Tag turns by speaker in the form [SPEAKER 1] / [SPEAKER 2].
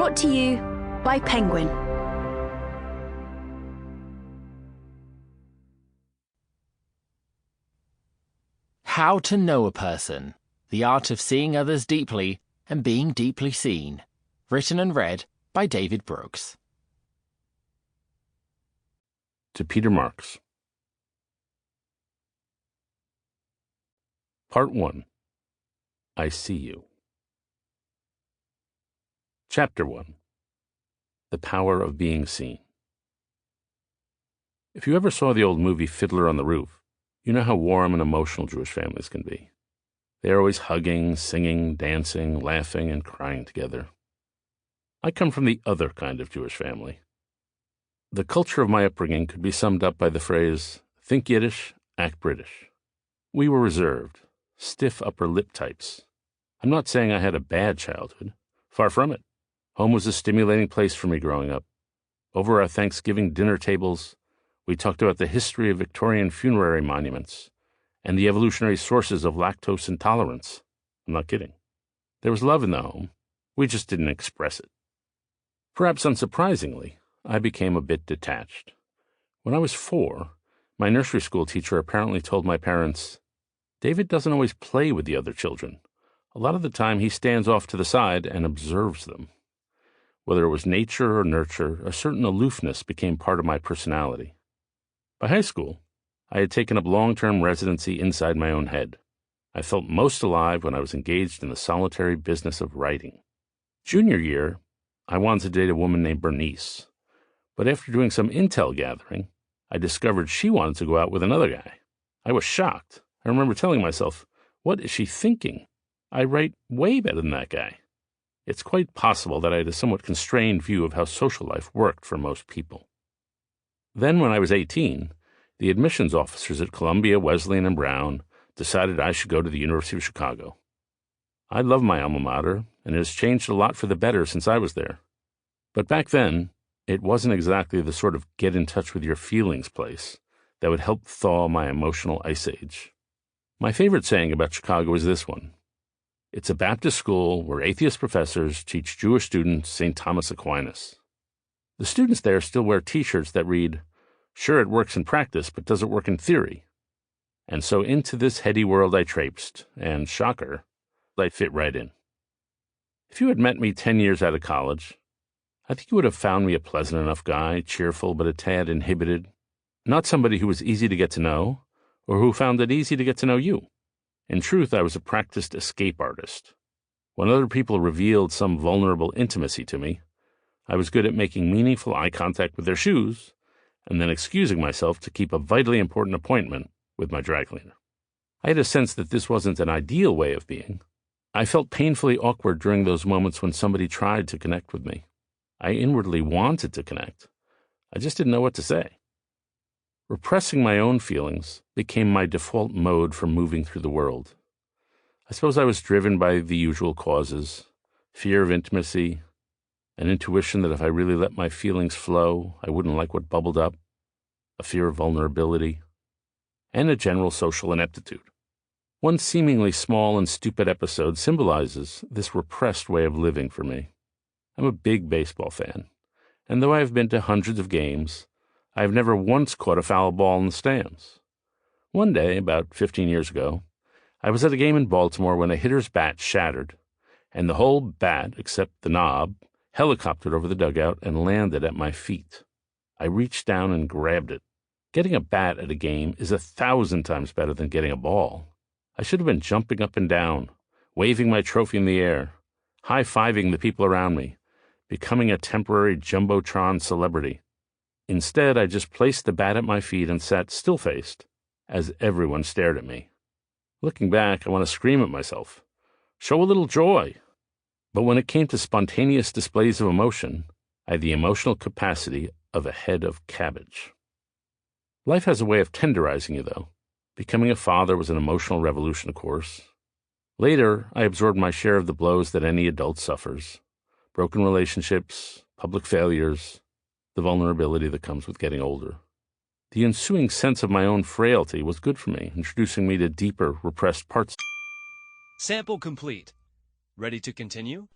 [SPEAKER 1] Brought to you by Penguin.
[SPEAKER 2] How to Know a Person. The Art of Seeing Others Deeply and Being Deeply Seen. Written and read by David Brooks.
[SPEAKER 3] To Peter Marks. Part 1. I See You. Chapter 1. The Power of Being Seen. If you ever saw the old movie Fiddler on the Roof, you know how warm and emotional Jewish families can be. They are always hugging, singing, dancing, laughing, and crying together. I come from the other kind of Jewish family. The culture of my upbringing could be summed up by the phrase, think Yiddish, act British. We were reserved, stiff upper lip types. I'm not saying I had a bad childhood. Far from it. Home was a stimulating place for me growing up. Over our Thanksgiving dinner tables, we talked about the history of Victorian funerary monuments and the evolutionary sources of lactose intolerance. I'm not kidding. There was love in the home. We just didn't express it. Perhaps unsurprisingly, I became a bit detached. When I was 4, my nursery school teacher apparently told my parents, David doesn't always play with the other children. A lot of the time he stands off to the side and observes them. Whether it was nature or nurture, a certain aloofness became part of my personality. By high school, I had taken up long-term residency inside my own head. I felt most alive when I was engaged in the solitary business of writing. Junior year, I wanted to date a woman named Bernice, but after doing some intel gathering, I discovered she wanted to go out with another guy. I was shocked. I remember telling myself, what is she thinking? I write way better than that guy. It's quite possible that I had a somewhat constrained view of how social life worked for most people. Then, when I was 18, the admissions officers at Columbia, Wesleyan, and Brown decided I should go to the University of Chicago. I love my alma mater, and it has changed a lot for the better since I was there. But back then, it wasn't exactly the sort of get-in-touch-with-your-feelings place that would help thaw my emotional ice age. My favorite saying about Chicago is this one. It's a Baptist school where atheist professors teach Jewish students St. Thomas Aquinas. The students there still wear T-shirts that read, sure, it works in practice, but does it work in theory? And so into this heady world I traipsed, and shocker, I fit right in. If you had met me 10 years out of college, I think you would have found me a pleasant enough guy, cheerful but a tad inhibited, not somebody who was easy to get to know, or who found it easy to get to know you. In truth, I was a practiced escape artist. When other people revealed some vulnerable intimacy to me, I was good at making meaningful eye contact with their shoes, and then excusing myself to keep a vitally important appointment with my dry cleaner. I had a sense that this wasn't an ideal way of being. I felt painfully awkward during those moments when somebody tried to connect with me. I inwardly wanted to connect. I just didn't know what to say. Repressing my own feelings became my default mode for moving through the world. I suppose I was driven by the usual causes, fear of intimacy, an intuition that if I really let my feelings flow, I wouldn't like what bubbled up, a fear of vulnerability, and a general social ineptitude. One seemingly small and stupid episode symbolizes this repressed way of living for me. I'm a big baseball fan, and though I have been to hundreds of games, I have never once caught a foul ball in the stands. One day, about 15 years ago, I was at a game in Baltimore when a hitter's bat shattered, and the whole bat, except the knob, helicoptered over the dugout and landed at my feet. I reached down and grabbed it. Getting a bat at a game is 1,000 times better than getting a ball. I should have been jumping up and down, waving my trophy in the air, high-fiving the people around me, becoming a temporary Jumbotron celebrity. Instead, I just placed the bat at my feet and sat still-faced as everyone stared at me. Looking back, I want to scream at myself. Show a little joy. But when it came to spontaneous displays of emotion, I had the emotional capacity of a head of cabbage. Life has a way of tenderizing you, though. Becoming a father was an emotional revolution, of course. Later, I absorbed my share of the blows that any adult suffers. Broken relationships, public failures, the vulnerability that comes with getting older. The ensuing sense of my own frailty was good for me, introducing me to deeper, repressed parts.
[SPEAKER 4] Sample complete. Ready to continue?